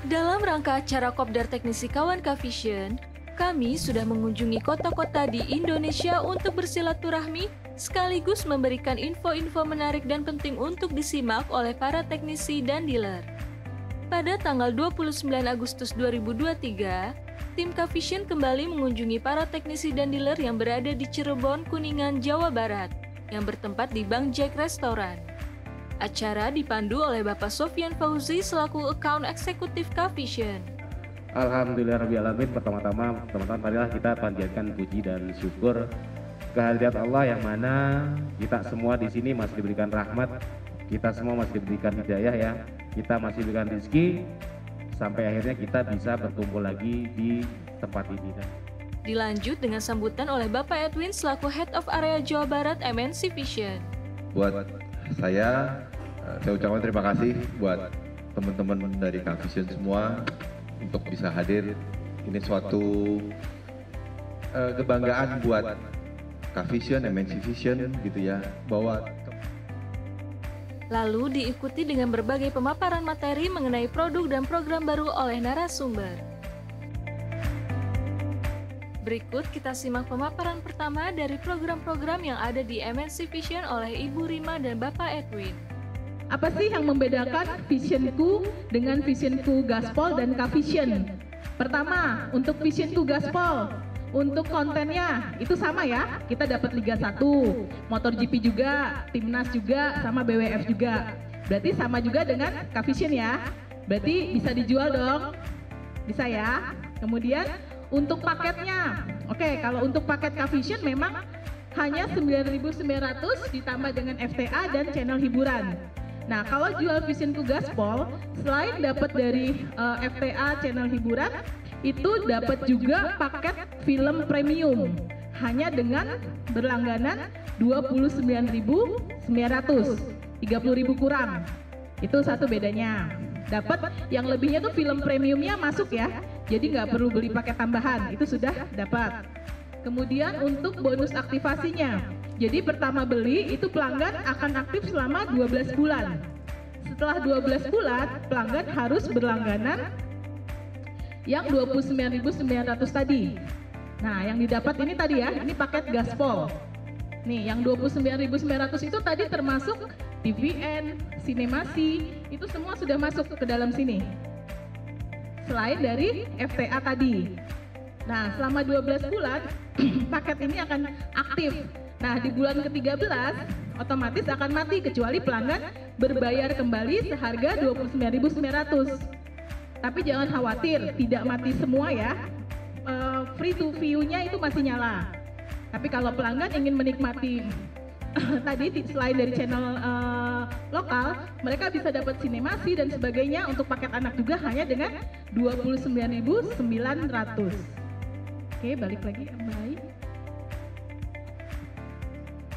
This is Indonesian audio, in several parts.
Dalam rangka acara Kopdar Teknisi Kawan Kavision, kami sudah mengunjungi kota-kota di Indonesia untuk bersilaturahmi sekaligus memberikan info-info menarik dan penting untuk disimak oleh para teknisi dan dealer. Pada tanggal 29 Agustus 2023, tim Kavision kembali mengunjungi para teknisi dan dealer yang berada di Cirebon, Kuningan, Jawa Barat, yang bertempat di Bang Jack Restoran. Acara dipandu oleh Bapak Sofyan Fauzi selaku Account Eksekutif Kavision. Alhamdulillahirrahmanirrahim. Pertama-tama teman-teman marilah kita panjatkan puji dan syukur kehadirat Allah yang mana kita semua di sini masih diberikan rahmat, kita semua masih diberikan hidayah ya, kita masih diberikan rezeki sampai akhirnya kita bisa berkumpul lagi di tempat ini. Dilanjut dengan sambutan oleh Bapak Edwin selaku Head of Area Jawa Barat MNC Vision. Buat saya ucapkan terima kasih buat teman-teman dari Kavision semua untuk bisa hadir. Ini suatu kebanggaan buat Kavision, MNC Vision gitu ya, bahwa lalu diikuti dengan berbagai pemaparan materi mengenai produk dan program baru oleh narasumber. Berikut kita simak pemaparan pertama dari program-program yang ada di MNC Vision oleh Ibu Rima dan Bapak Edwin. Apa sih yang membedakan Visionku dengan Visionku Gaspol dan Kavision? Pertama, untuk Visionku Gaspol, untuk kontennya itu sama ya, kita dapat Liga 1, MotoGP juga, Timnas juga, sama BWF juga. Berarti sama juga dengan Kavision ya, berarti bisa dijual dong, bisa ya. Kemudian untuk paketnya, oke, kalau untuk paket Kavision memang hanya 9.900 ditambah dengan FTA dan channel hiburan. Nah, kalau jual Visionku Gaspol, selain dapat dari FTA channel hiburan, itu dapat juga paket film premium hanya dengan berlangganan 29.900, 30.000 kurang. Itu satu bedanya. Dapat yang lebihnya tuh film premiumnya masuk ya. Jadi nggak perlu beli paket tambahan, itu sudah dapat. Kemudian untuk bonus aktivasinya. Jadi pertama beli itu pelanggan akan aktif selama 12 bulan. Setelah 12 bulan, pelanggan harus berlangganan yang 29.900 tadi. Nah, yang didapat ini tadi ya, ini paket Gaspol. Nih, yang 29.900 itu tadi termasuk TVN, Sinemasi, itu semua sudah masuk ke dalam sini. Selain dari FTA tadi. Nah, selama 12 bulan, paket ini akan aktif. Nah, di bulan ke-13, otomatis akan mati kecuali pelanggan berbayar kembali seharga 29.900. Tapi jangan khawatir, tidak mati semua ya. Free to view-nya itu masih nyala. Tapi kalau pelanggan ingin menikmati tadi selain dari channel lokal, mereka bisa dapat sinemasi dan sebagainya. Untuk paket anak juga hanya dengan 29.900. Oke, balik lagi baik.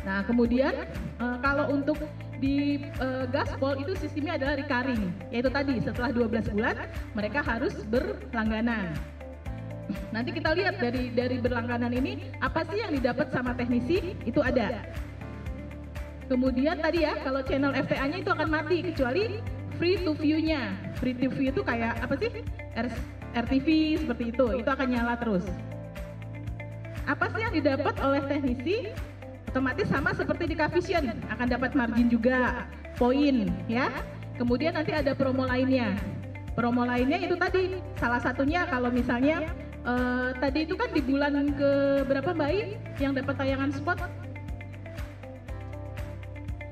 Nah, kemudian kalau untuk di Gaspol itu sistemnya adalah recurring, yaitu tadi setelah 12 bulan mereka harus berlangganan. Nanti kita lihat dari berlangganan ini apa sih yang didapat sama teknisi, itu ada. Kemudian tadi ya, kalau channel FTA-nya itu akan mati kecuali free to view-nya. Free to view itu kayak apa sih? RTV seperti itu akan nyala terus. Apa sih yang didapat oleh teknisi? Otomatis sama seperti di Kavision, akan dapat margin juga, poin ya. Kemudian nanti ada promo lainnya. Promo lainnya itu tadi, salah satunya kalau misalnya tadi itu kan di bulan ke berapa Mbak I yang dapat tayangan spot?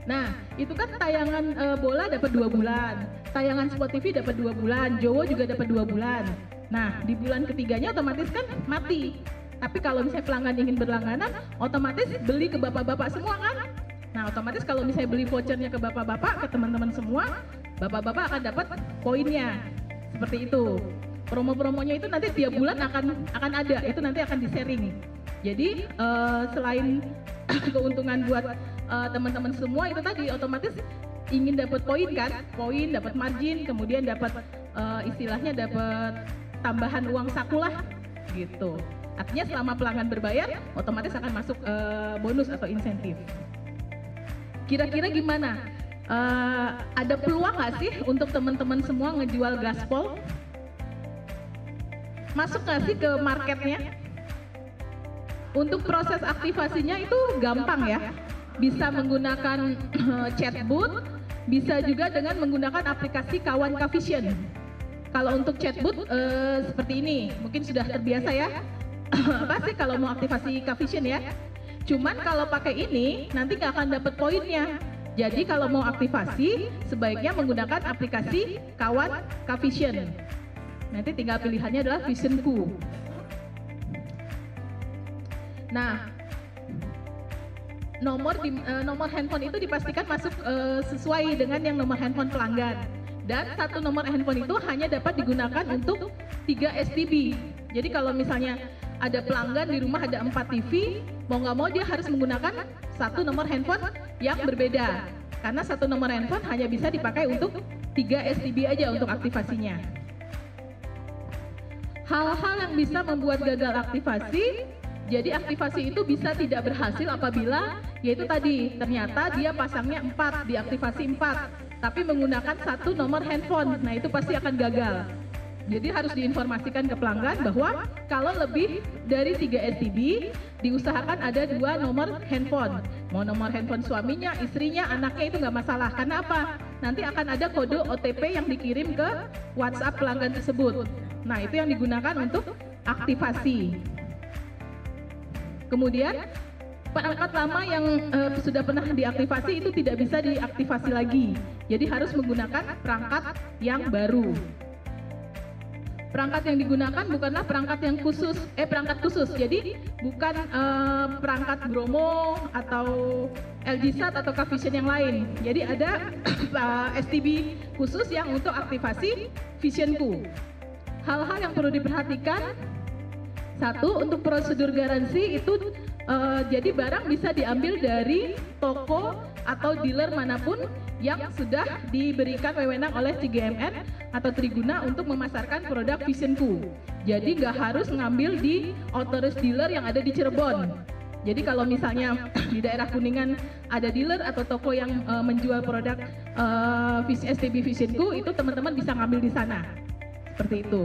Nah, itu kan tayangan bola dapat 2 bulan, tayangan Sport TV dapat 2 bulan, Jowo juga dapat 2 bulan. Nah, di bulan ketiganya otomatis kan mati. Tapi kalau misalnya pelanggan ingin berlangganan, otomatis beli ke bapak-bapak semua kan? Nah, otomatis kalau misalnya beli vouchernya ke bapak-bapak, ke teman-teman semua, bapak-bapak akan dapat poinnya. Seperti itu. Promo-promonya itu nanti tiap bulan akan ada, itu nanti akan di-sharing. Jadi selain keuntungan buat teman-teman semua, itu tadi otomatis ingin dapat poin kan? Poin, dapat margin, kemudian dapat istilahnya dapat tambahan uang saku lah gitu. Artinya selama pelanggan berbayar, otomatis akan masuk bonus atau insentif. Kira-kira gimana? Ada peluang nggak sih untuk teman-teman semua ngejual Gaspol? masuk nggak sih ke marketnya? Untuk proses aktivasinya itu gampang ya. Bisa menggunakan chatbot, bisa juga dengan menggunakan aplikasi kawan Kavision. Kalau untuk chatbot seperti ini, mungkin sudah terbiasa ya. Apa sih kalau mau aktivasi Kavision ya? Cuman kalau pakai ini nanti nggak akan dapat poinnya. Jadi kalau mau aktivasi sebaiknya menggunakan aplikasi kawan Kavision. Nanti tinggal pilihannya adalah Visionku. Nah, nomor handphone itu dipastikan masuk sesuai dengan yang nomor handphone pelanggan. Dan satu nomor handphone itu hanya dapat digunakan untuk 3 STB. Jadi kalau misalnya ada pelanggan di rumah ada 4 TV, mau nggak mau dia harus menggunakan satu nomor handphone yang berbeda. Karena satu nomor handphone hanya bisa dipakai untuk 3 STB aja untuk aktivasinya. Hal-hal yang bisa membuat gagal aktivasi, jadi aktivasi itu bisa tidak berhasil apabila yaitu tadi ternyata dia pasangnya 4, diaktifasi 4. Tapi menggunakan satu nomor handphone, nah itu pasti akan gagal. Jadi harus diinformasikan ke pelanggan bahwa kalau lebih dari 3 STB, diusahakan ada 2 nomor handphone. Mau nomor handphone suaminya, istrinya, anaknya itu nggak masalah. Karena apa? Nanti akan ada kode OTP yang dikirim ke WhatsApp pelanggan tersebut. Nah itu yang digunakan untuk aktivasi. Kemudian perangkat lama yang sudah pernah diaktifasi itu tidak bisa diaktifasi lagi. Jadi harus menggunakan perangkat yang baru. Perangkat yang digunakan bukanlah perangkat yang khusus, perangkat khusus. Jadi bukan perangkat Bromo atau LG Sat atau Kavision yang lain. Jadi ada STB khusus yang untuk aktivasi Visionku. Hal-hal yang perlu diperhatikan, satu, untuk prosedur garansi itu jadi barang bisa diambil dari toko atau dealer manapun yang sudah diberikan wewenang oleh 3MN atau Triguna untuk memasarkan produk Visionku. Jadi nggak harus ngambil di authorized dealer yang ada di Cirebon. Jadi kalau misalnya di daerah Kuningan ada dealer atau toko yang menjual produk STB Visionku, itu teman-teman bisa ngambil di sana. Seperti itu.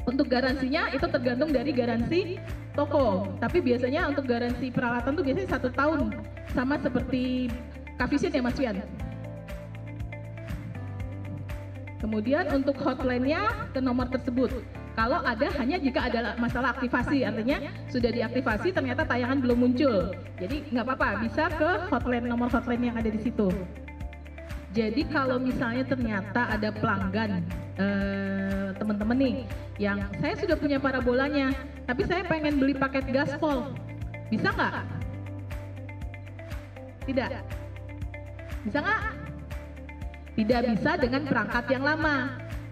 Untuk garansinya itu tergantung dari garansi toko, tapi biasanya untuk garansi peralatan tuh biasanya 1 tahun, sama seperti Kavision ya Mas Wian. Kemudian untuk hotline-nya ke nomor tersebut. Kalau ada hanya jika ada masalah aktivasi, artinya sudah diaktifasi ternyata tayangan belum muncul. Jadi nggak apa-apa, bisa ke hotline, nomor hotline yang ada di situ. Jadi kalau misalnya ternyata ada pelanggan teman-teman nih yang saya sudah punya parabolanya, tapi saya pengen beli paket gaspol, bisa nggak? Tidak. Bisa nggak? Tidak bisa dengan perangkat yang lama.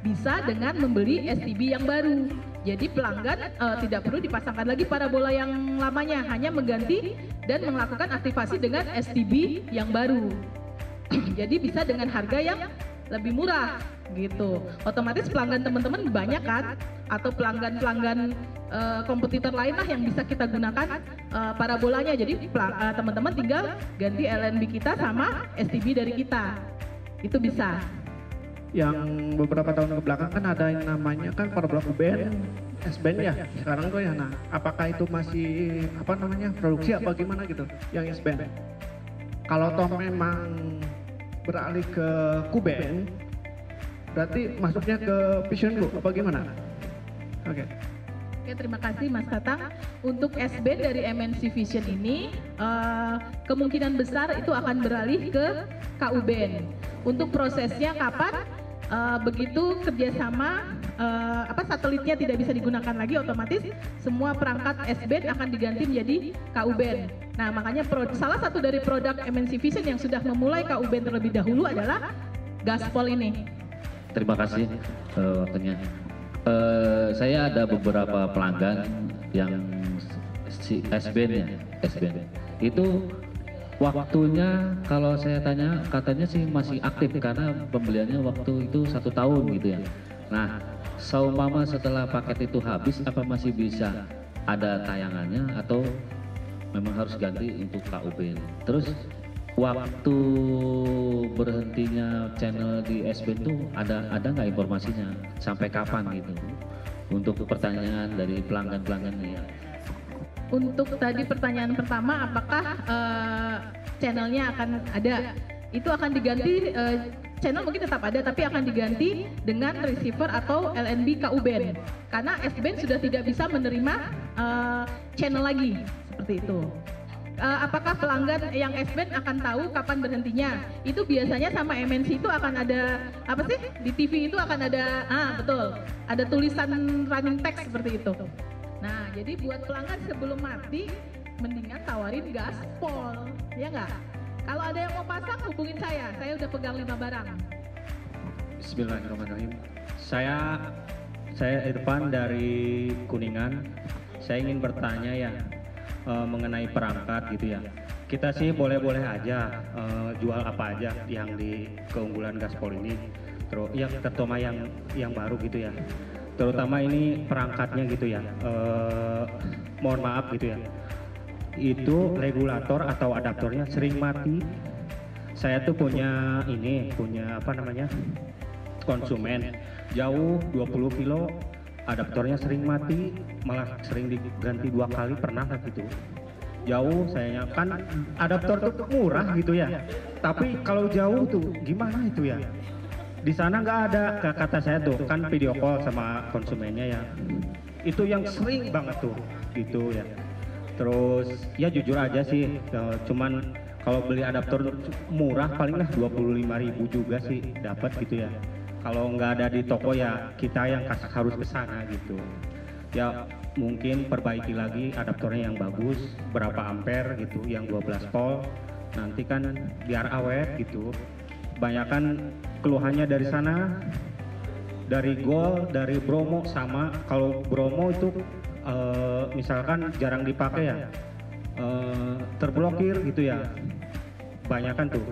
Bisa dengan membeli STB yang baru. Jadi pelanggan tidak perlu dipasangkan lagi parabola yang lamanya, hanya mengganti dan melakukan aktivasi dengan STB yang baru. Jadi bisa dengan harga yang lebih murah gitu. Otomatis pelanggan teman-teman banyak kan, atau pelanggan-pelanggan kompetitor lain lah yang bisa kita gunakan parabolanya. Jadi teman-teman tinggal ganti LNB kita sama STB dari kita. Itu bisa. Yang beberapa tahun ke belakang kan ada yang namanya kan parabola U-band, S-band ya. Sekarang tuh ya. Nah, apakah itu masih apa namanya produksi apa gimana gitu? Yang S-band. Kalau toh memang beralih ke Q-band, berarti masuknya ke Visionku apa gimana? Oke. Oke, terima kasih Mas Tatang. Untuk S-band dari MNC Vision ini kemungkinan besar itu akan beralih ke KU-band. Untuk prosesnya kapan? Begitu kerjasama satelitnya tidak bisa digunakan lagi, otomatis semua perangkat S-band akan diganti menjadi KU-band. Nah, makanya salah satu dari produk MNC Vision yang sudah memulai KU-band terlebih dahulu adalah Gaspol ini. Terima kasih waktunya. Saya ada beberapa pelanggan yang si S-band ya, S-band. Itu waktunya kalau saya tanya katanya sih masih aktif karena pembeliannya waktu itu 1 tahun gitu ya. Nah, saumama setelah paket itu habis apa masih bisa ada tayangannya atau memang harus ganti untuk KU-band? Terus waktu berhentinya channel di S-band itu ada nggak informasinya sampai kapan gitu? untuk pertanyaan dari pelanggan-pelanggan ya. Untuk tadi pertanyaan pertama, apakah channelnya akan ada? Itu akan diganti, channel mungkin tetap ada, tapi akan diganti dengan receiver atau LNB KU band. Karena S-band sudah tidak bisa menerima channel lagi, seperti itu. Apakah pelanggan yang S-band akan tahu kapan berhentinya? Itu biasanya sama MNC itu akan ada, apa sih? Di TV itu akan ada, betul, ada tulisan running text seperti itu. Nah, jadi buat pelanggan sebelum mati, mendingan tawarin gaspol, ya nggak? Kalau ada yang mau pasang, hubungin saya udah pegang 5 barang. Bismillahirrahmanirrahim. Saya Irfan dari Kuningan. Saya ingin bertanya ya mengenai perangkat gitu ya. Kita sih boleh-boleh aja jual apa aja yang di keunggulan gaspol ini. Terus yang terutama yang baru gitu ya. Terutama ini perangkatnya gitu ya. Mohon maaf gitu ya. Itu regulator atau adaptornya sering mati. Saya tuh punya apa namanya, konsumen jauh 20 kilo, adaptornya sering mati, malah sering diganti 2 kali, pernah gitu. Jauh sayanya, kan adaptor tuh murah gitu ya, tapi kalau jauh tuh gimana itu ya? Di sana nggak ada, kata saya tuh kan video call sama konsumennya ya, itu yang sering banget tuh gitu ya. Terus ya jujur aja sih, cuman kalau beli adaptor murah palinglah 25.000 juga sih dapat gitu ya. Kalau nggak ada di toko ya kita yang harus ke sana gitu. Ya mungkin perbaiki lagi adaptornya yang bagus, berapa ampere gitu, yang 12 volt. Nanti kan biar awet gitu. Banyakan keluhannya dari sana, dari Gold, dari Bromo sama. Kalau Bromo itu misalkan jarang dipakai ya, terblokir gitu ya, banyakan tuh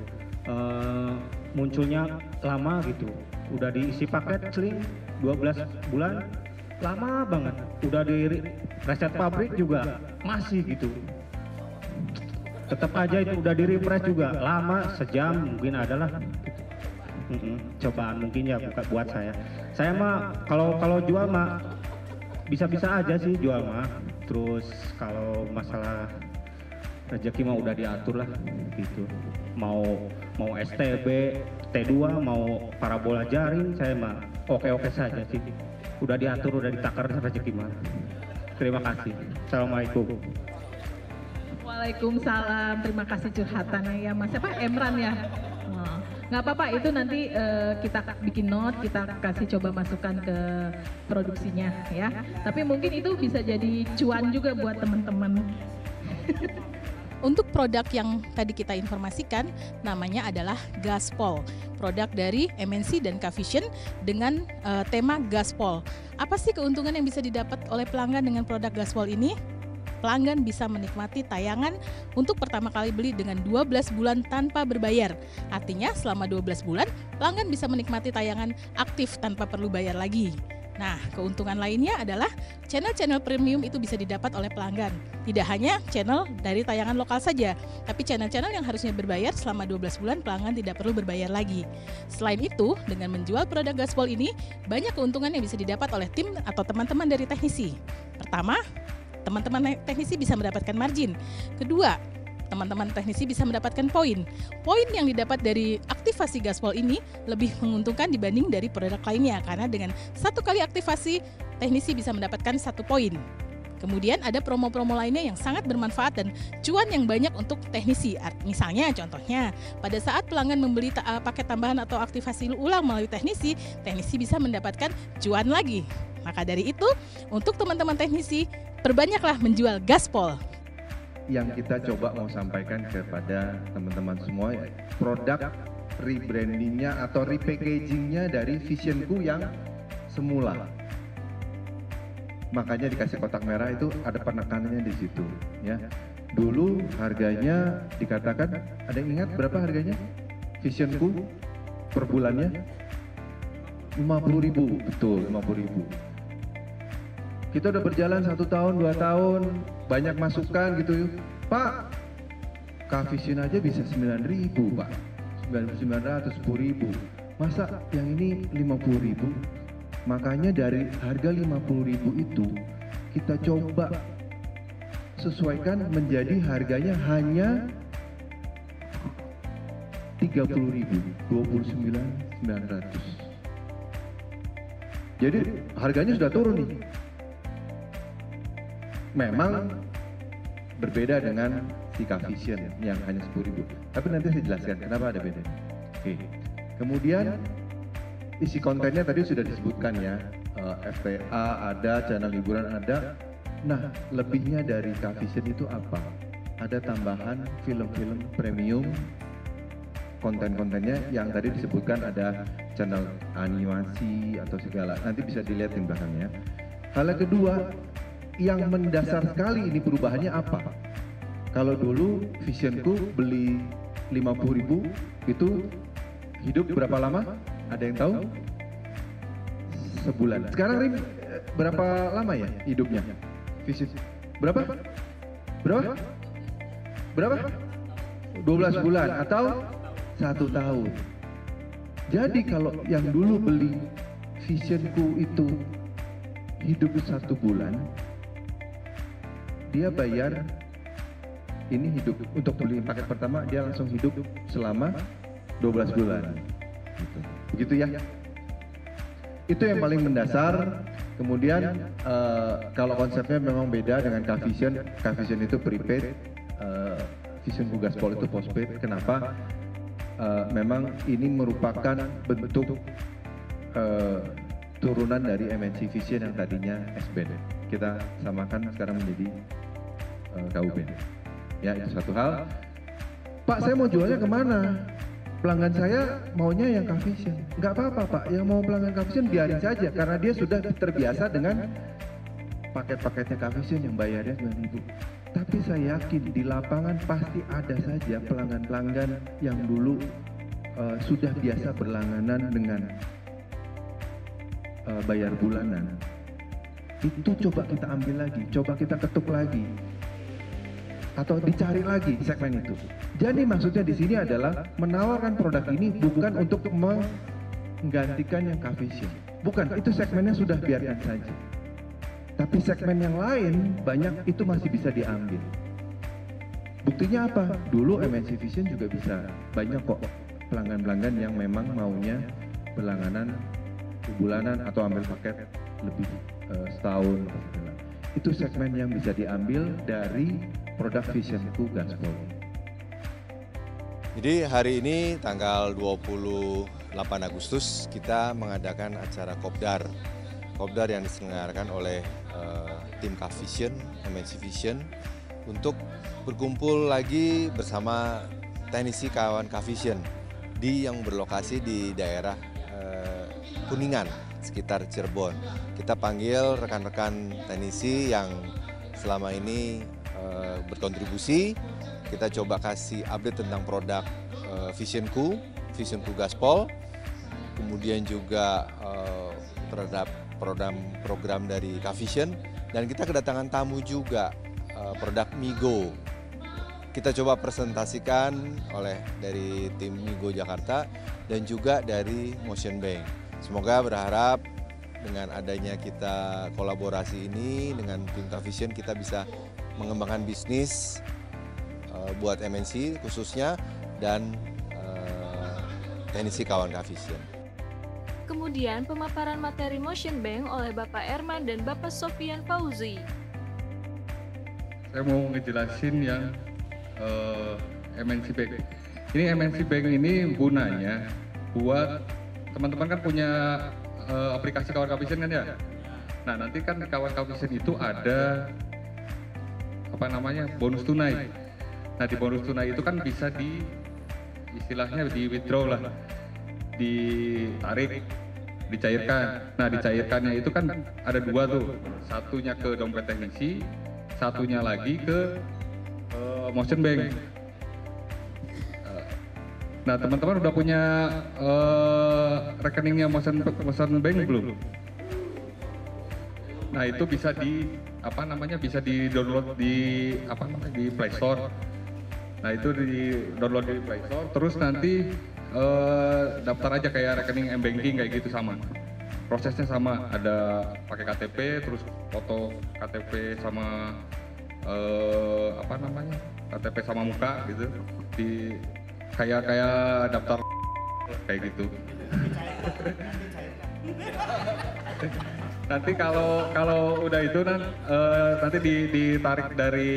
munculnya lama gitu, udah diisi paket seling 12 bulan, lama banget, udah di reset pabrik juga masih gitu, tetap aja itu udah di refresh juga lama, sejam mungkin adalah cobaan mungkin ya buat saya mah kalau jual mah bisa-bisa aja sih jual mah. Terus kalau masalah rezeki mah udah diatur lah gitu. Mau STB, T2, mau parabola jaring, saya mah oke-oke saja sih. Udah diatur, udah ditakar rezeki mah. Terima kasih. Assalamualaikum. Waalaikumsalam. Terima kasih curhatannya ya Mas. Siapa? Emran ya. Nggak apa-apa, itu nanti kita bikin note, kita kasih coba masukkan ke produksinya ya. Tapi mungkin itu bisa jadi cuan juga buat teman-teman. Untuk produk yang tadi kita informasikan namanya adalah Gaspol, produk dari MNC dan Cavision dengan tema Gaspol. Apa sih keuntungan yang bisa didapat oleh pelanggan dengan produk Gaspol ini? Pelanggan bisa menikmati tayangan untuk pertama kali beli dengan 12 bulan tanpa berbayar. Artinya selama 12 bulan, pelanggan bisa menikmati tayangan aktif tanpa perlu bayar lagi. Nah, keuntungan lainnya adalah channel-channel premium itu bisa didapat oleh pelanggan. Tidak hanya channel dari tayangan lokal saja, tapi channel-channel yang harusnya berbayar selama 12 bulan pelanggan tidak perlu berbayar lagi. Selain itu, dengan menjual produk Gaspol ini, banyak keuntungan yang bisa didapat oleh tim atau teman-teman dari teknisi. Pertama, teman-teman teknisi bisa mendapatkan margin. Kedua, teman-teman teknisi bisa mendapatkan poin. Poin yang didapat dari aktivasi Gaspol ini lebih menguntungkan dibanding dari produk lainnya, karena dengan satu kali aktivasi, teknisi bisa mendapatkan 1 poin. Kemudian ada promo-promo lainnya yang sangat bermanfaat dan cuan yang banyak untuk teknisi. Misalnya, contohnya, pada saat pelanggan membeli paket tambahan atau aktivasi ulang melalui teknisi, teknisi bisa mendapatkan cuan lagi. Maka dari itu, untuk teman-teman teknisi, perbanyaklah menjual Gaspol. Yang kita coba mau sampaikan kepada teman-teman semua, produk rebrandingnya atau repackagingnya dari Visionku yang semula. Makanya dikasih kotak merah itu ada penekanannya di situ, ya. Dulu harganya dikatakan, ada yang ingat berapa harganya? Visionku per bulannya 50.000, betul 50.000. Kita udah berjalan 1 tahun, 2 tahun, banyak masukan gitu. Pak, Cavision aja bisa 9.000 Pak, 900, 10.000. Masa yang ini 50.000? Makanya dari harga 50.000 itu kita coba sesuaikan menjadi harganya hanya 30.000, 29.900. Jadi harganya sudah turun nih. Memang berbeda dengan si Cavision yang hanya 10.000. Tapi nanti saya jelaskan kenapa ada bedanya. Oke. Kemudian isi kontennya tadi sudah disebutkan ya, FTA ada, channel hiburan ada. Nah, lebihnya dari Cavision itu apa? Ada tambahan film-film premium, konten-kontennya yang tadi disebutkan ada channel animasi atau segala. Nanti bisa dilihat di belakangnya. Hal yang kedua, yang mendasar sekali ini perubahannya apa? Kalau dulu Visionku beli 50.000 itu hidup berapa lama? Ada yang tahu? Sebulan. Sekarang Rim, berapa lama ya hidupnya? Vision. Berapa? Berapa? Berapa? 12 bulan atau 1 tahun. Jadi kalau yang dulu beli Visionku itu hidup 1 bulan, dia bayar ini hidup untuk beli paket pertama dia langsung hidup selama 12 bulan. Begitu ya. Itu yang paling mendasar. Kemudian kalau konsepnya memang beda dengan Cavision. Cavision itu prepaid, Visionku Gaspol itu postpaid. Kenapa? Memang ini merupakan bentuk turunan dari MNC Vision yang tadinya S-band. Kita samakan sekarang menjadi KU-band. Ya, itu satu hal. Pak, saya mau jualnya kemana? Pelanggan saya maunya yang Cavision. Nggak apa-apa Pak, yang mau pelanggan Cavision biarin saja. Karena dia sudah terbiasa dengan paket-paketnya Cavision yang bayarnya 9.000. Tapi saya yakin di lapangan pasti ada saja pelanggan-pelanggan yang dulu sudah biasa berlangganan dengan bayar bulanan. Itu coba kita ambil lagi, coba kita ketuk lagi. Atau dicari lagi segmen itu. Jadi maksudnya di sini adalah menawarkan produk ini bukan untuk menggantikan yang Cavision. Bukan, itu segmennya sudah biarkan saja. Tapi segmen yang lain banyak itu masih bisa diambil. Buktinya apa? Dulu MNC Vision juga bisa. Banyak kok pelanggan-pelanggan yang memang maunya berlangganan bulanan atau ambil paket lebih setahun. Itu segmen yang bisa diambil dari produk Visionku Gaspol. Jadi hari ini tanggal 28 Agustus kita mengadakan acara Kopdar. Kopdar yang diselenggarakan oleh tim Cavision, MNC Vision untuk berkumpul lagi bersama teknisi kawan Cavision yang berlokasi di daerah Kuningan, sekitar Cirebon. Kita panggil rekan-rekan teknisi yang selama ini berkontribusi. Kita coba kasih update tentang produk Visionku Gaspol, kemudian juga terhadap program dari Cavision, dan kita kedatangan tamu juga produk Migo. Kita coba presentasikan dari tim Migo Jakarta dan juga dari Motion Bank. Semoga berharap dengan adanya kita kolaborasi ini dengan tim Cavision kita bisa mengembangkan bisnis buat MNC khususnya dan teknisi kawan Cavision. Kemudian pemaparan materi Motion Bank oleh Bapak Erman dan Bapak Sofian Fauzi. Saya mau ngejelasin yang MNC Bank. Ini MNC Bank ini gunanya buat teman-teman kan punya aplikasi kawan Cavision kan ya. Nah nanti kan kawan Cavision itu ada bonus tunai. Nah di bonus tunai itu kan bisa istilahnya di withdraw lah, ditarik, dicairkan. Nah dicairkannya itu kan ada 2 tuh, satunya ke dompet teknisi, satunya lagi ke Motion Bank. Nah teman-teman udah punya rekeningnya Motion Bank belum? Nah itu bisa bisa di-download di Play Store. Nah itu di-download di Play Store, terus nanti daftar aja kayak rekening M-Banking kayak gitu sama. prosesnya sama, ada pakai KTP, terus foto KTP sama apa namanya, KTP sama muka gitu, di kayak daftar kayak gitu. Nanti kalau udah itu nanti ditarik dari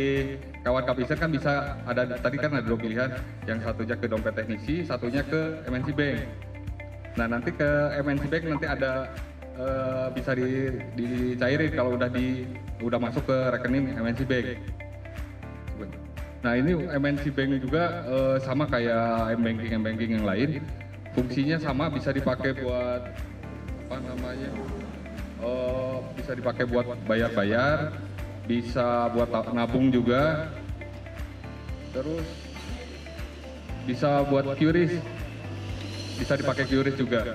kawan Kavision kan bisa ada, tadi kan ada 2 pilihan, yang satunya ke dompet teknisi, satunya ke MNC Bank. Nah nanti ke MNC Bank nanti ada bisa dicairin kalau udah masuk ke rekening MNC Bank. Nah ini MNC Bank juga sama kayak M-Banking yang lain, fungsinya sama, bisa dipakai buat apa namanya, bisa dipakai buat bayar-bayar, bisa buat nabung juga, terus bisa buat QRIS, bisa dipakai QRIS juga.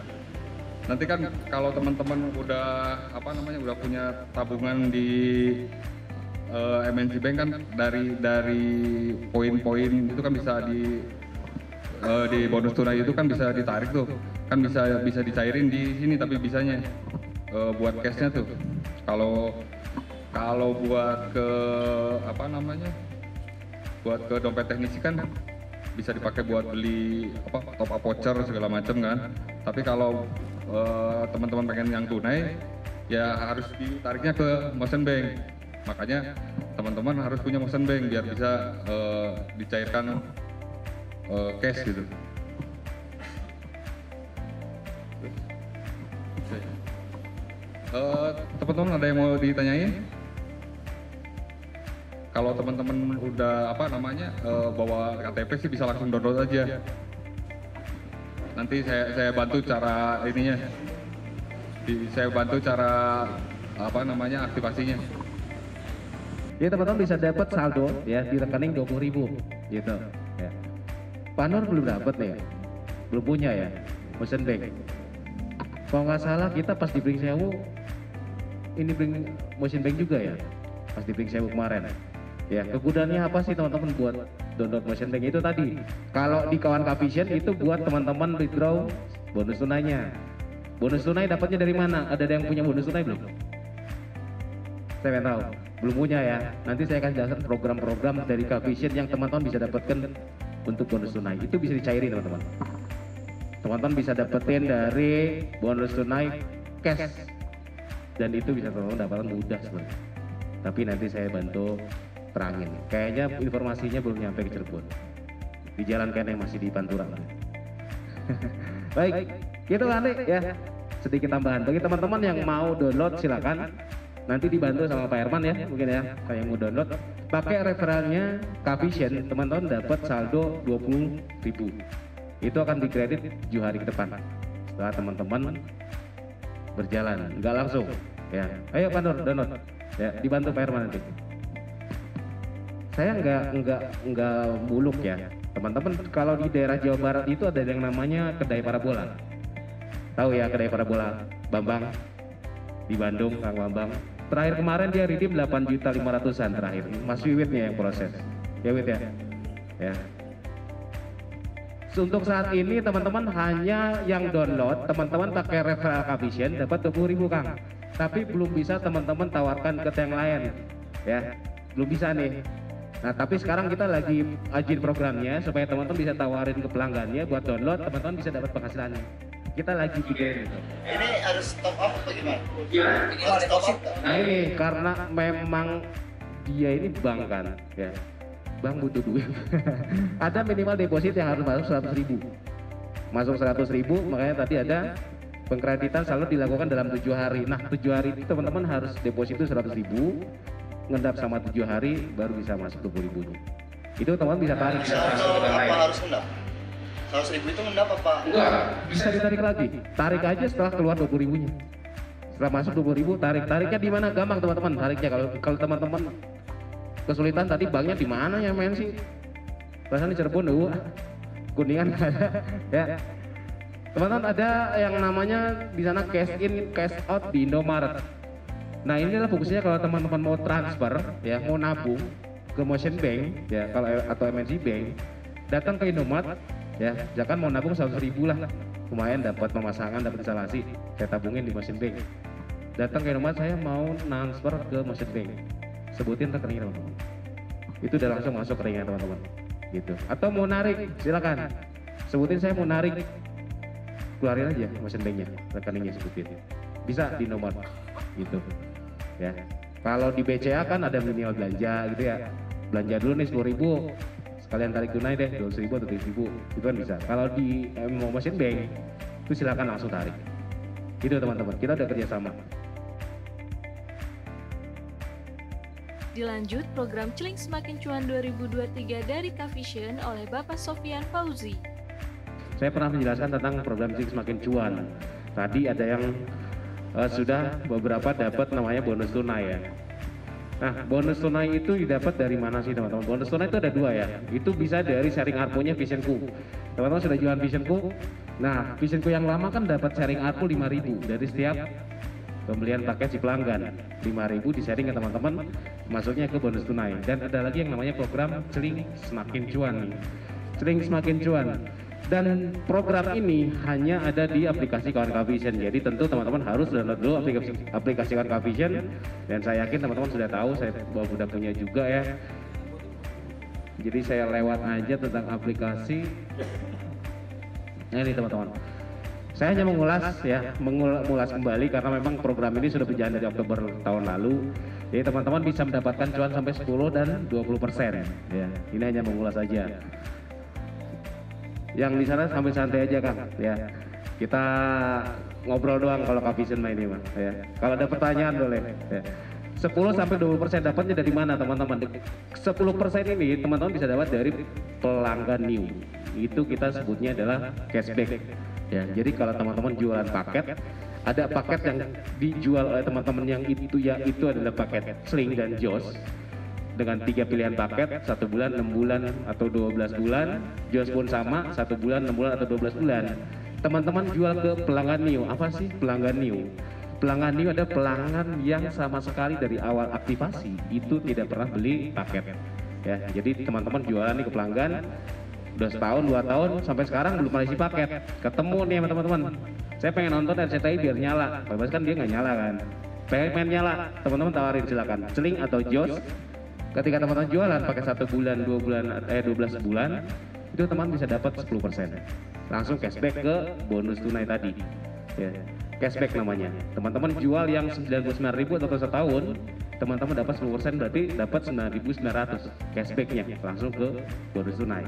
Nanti kan kalau teman-teman udah apa namanya, udah punya tabungan di MNC Bank kan, dari poin-poin itu kan bisa di bonus tunai itu kan bisa ditarik tuh, kan bisa dicairin di sini, tapi bisanya buat cashnya tuh. Kalau buat ke apa namanya, buat ke dompet teknisi kan bisa dipakai buat beli apa, top up voucher segala macam kan. Tapi kalau teman-teman pengen yang tunai ya harus ditariknya ke Motion Bank. Makanya teman-teman harus punya Motion Bank biar bisa dicairkan cash gitu. Teman-teman ada yang mau ditanyain? Kalau teman-teman udah apa namanya bawa KTP sih bisa langsung download aja. Nanti saya bantu cara ininya. Saya bantu cara apa namanya aktivasinya. Jadi teman-teman bisa dapat saldo ya di rekening 20.000 gitu. Ya. Pak Nur belum dapat nih, belum punya ya Motion Bank. Kalau nggak salah kita pas di Bring Sewu ini Bring Motion Bank juga ya, pas di Bring Sewu kemarin. Ya, kegunaannya apa sih teman-teman buat download Motion Bank itu tadi? Kalau di kawan Kavision itu buat teman-teman withdraw bonus tunainya. Bonus tunai dapatnya dari mana? Ada yang punya bonus tunai belum? Saya nggak tahu, belum punya ya. Nanti saya akan jelaskan program-program dari Kavision yang teman-teman bisa dapatkan untuk bonus tunai. Itu bisa dicairin teman-teman. Teman-teman bisa dapetin dari bonus tunai cash, dan itu bisa teman-teman dapatkan mudah sebenarnya. Tapi nanti saya bantu terangin. Kayaknya informasinya belum nyampe ke Cirebon. Di jalan yang masih di Pantura. Baik, gitu nanti ya. Sedikit tambahan bagi teman-teman yang mau download silakan. Nanti dibantu sama Pak Herman ya, mungkin ya. Kayak mau download, pakai referralnya Kavision, teman-teman dapat saldo 20.000. Itu akan dikredit 7 hari ke depan. Setelah teman-teman berjalan, nggak langsung. Ya, ayo Pak Nur download. Ya, dibantu Pak Herman nanti. Saya nggak muluk ya, teman-teman. Kalau di daerah Jawa Barat itu ada yang namanya kedai parabola. Tahu ya kedai parabola Bambang di Bandung, Kang Bambang. Terakhir kemarin dia redeem 8.500.000-an terakhir. Mas Wiwit nih yang proses. Ya Wit ya. Ya. Untuk saat ini teman-teman hanya yang download, teman-teman pakai referral Kavision dapat 20.000 Kang. Tapi belum bisa teman-teman tawarkan ke yang lain. Ya. Belum bisa nih. Nah, tapi sekarang kita lagi ajin programnya supaya teman-teman bisa tawarin ke pelanggannya buat download, teman-teman bisa dapat penghasilannya. Kita lagi bikin itu. Ini harus top up atau gimana? Harus top up. Nah ini karena memang dia ini bank kan, ya. Bank butuh duit. Ada minimal deposit yang harus masuk 100.000. Masuk 100.000, makanya tadi ada pengkreditan selalu dilakukan dalam 7 hari. Nah 7 hari itu teman-teman harus deposit itu 100.000, ngendap sama 7 hari baru bisa masuk 20.000. Itu teman-teman bisa tarik. Apa harus ngendap? 100.000 itu ngendap apa? Enggak, bisa ditarik lagi. Tarik aja setelah keluar 20.000-nya. Setelah masuk 20.000 tarik. Tariknya di mana? Gampang teman-teman tariknya. Kalau teman-teman kesulitan tadi banknya di mana ya main sih? Rasanya di Cirebon dulu. Kuningan ada ya. Teman-teman ada yang namanya di sana cash in, cash out di Indomaret. Nah, ini adalah fungsinya kalau teman-teman mau transfer ya, mau nabung ke Motion Bank ya, kalau atau MNC Bank, datang ke Indomaret ya, jangan mau nabung 100.000 lah, lumayan dapat pemasangan, dapat instalasi. saya tabungin di motion bank. Datang ke rumah saya mau transfer ke motion bank, sebutin rekeningnya teman-teman. Itu udah langsung masuk rekeningnya teman-teman. Gitu. Atau mau narik, silakan. Sebutin saya mau narik, keluarin aja motion banknya, rekeningnya sebutin. Bisa di nomor, gitu. Ya. Kalau di BCA kan ada minimal belanja gitu ya. Belanja dulu nih 10.000, sekalian tarik tunai deh 200.000 atau 3.000, itu kan bisa. Kalau di motion bank itu silakan langsung tarik. Gitu teman-teman, kita udah kerjasama. Dilanjut program Celing Semakin Cuan 2023 dari Kavision oleh Bapak Sofyan Fauzi. Saya pernah menjelaskan tentang program Celing Semakin Cuan. Tadi ada yang sudah beberapa dapat namanya bonus tunai ya. Nah, bonus tunai itu didapat dari mana sih teman-teman? Bonus tunai itu ada dua ya. Itu bisa dari sharing ARPU-nya Visionku. Teman-teman sudah jualan Visionku. Nah, Visionku yang lama kan dapat sharing ARPU 5.000 dari setiap pembelian paket si pelanggan. 5.000 di sharing ke teman-teman, masuknya ke bonus tunai. Dan ada lagi yang namanya program Celing Semakin Cuan nih. Celing Semakin Cuan. Dan program ini hanya ada di aplikasi Kawan Kavision. Jadi tentu teman-teman harus download dulu aplikasi Kawan Kavision. Dan saya yakin teman-teman sudah tahu, saya sudah punya juga ya. Jadi saya lewat aja tentang aplikasi. Nah ini teman-teman. Saya hanya mengulas kembali karena memang program ini sudah berjalan dari Oktober tahun lalu. Jadi teman-teman bisa mendapatkan cuan sampai 10 dan 20%. Ya, ini hanya mengulas saja. Yang di sana sambil santai aja Kang. Ya, kita ngobrol doang kalau Kavision main ini mah. Ya, kalau ada pertanyaan boleh. Ya. 10 sampai 20% dapatnya dari mana teman-teman? 10% ini teman-teman bisa dapat dari pelanggan new. Itu kita sebutnya adalah cashback. Ya, jadi kalau teman-teman jualan paket, ada paket yang dijual oleh teman-teman yang itu adalah paket Sling dan Jos dengan 3 pilihan paket, 1 bulan, 6 bulan atau 12 bulan. Jos pun sama, 1 bulan, 6 bulan atau 12 bulan. Teman-teman jual ke pelanggan new. Apa sih pelanggan new? Pelanggan new ada pelanggan yang sama sekali dari awal aktivasi itu tidak pernah beli paket. Ya, jadi teman-teman jualan nih ke pelanggan udah setahun, 2 tahun, sampai sekarang belum pernah isi paket. Ketemu nih sama teman-teman, saya pengen nonton RCTI biar nyala, padahal kan dia nggak nyala kan. Pengen nyala, teman-teman tawarin silakan, Celing atau Jos. Ketika teman-teman jualan pakai 1 bulan, 12 bulan, itu teman bisa dapat 10%. Langsung cashback ke bonus tunai tadi. Ya, cashback namanya. Teman-teman jual yang 99.000 atau setahun, teman-teman dapat 10% berarti dapat 9.900 cashbacknya langsung ke bonus tunai.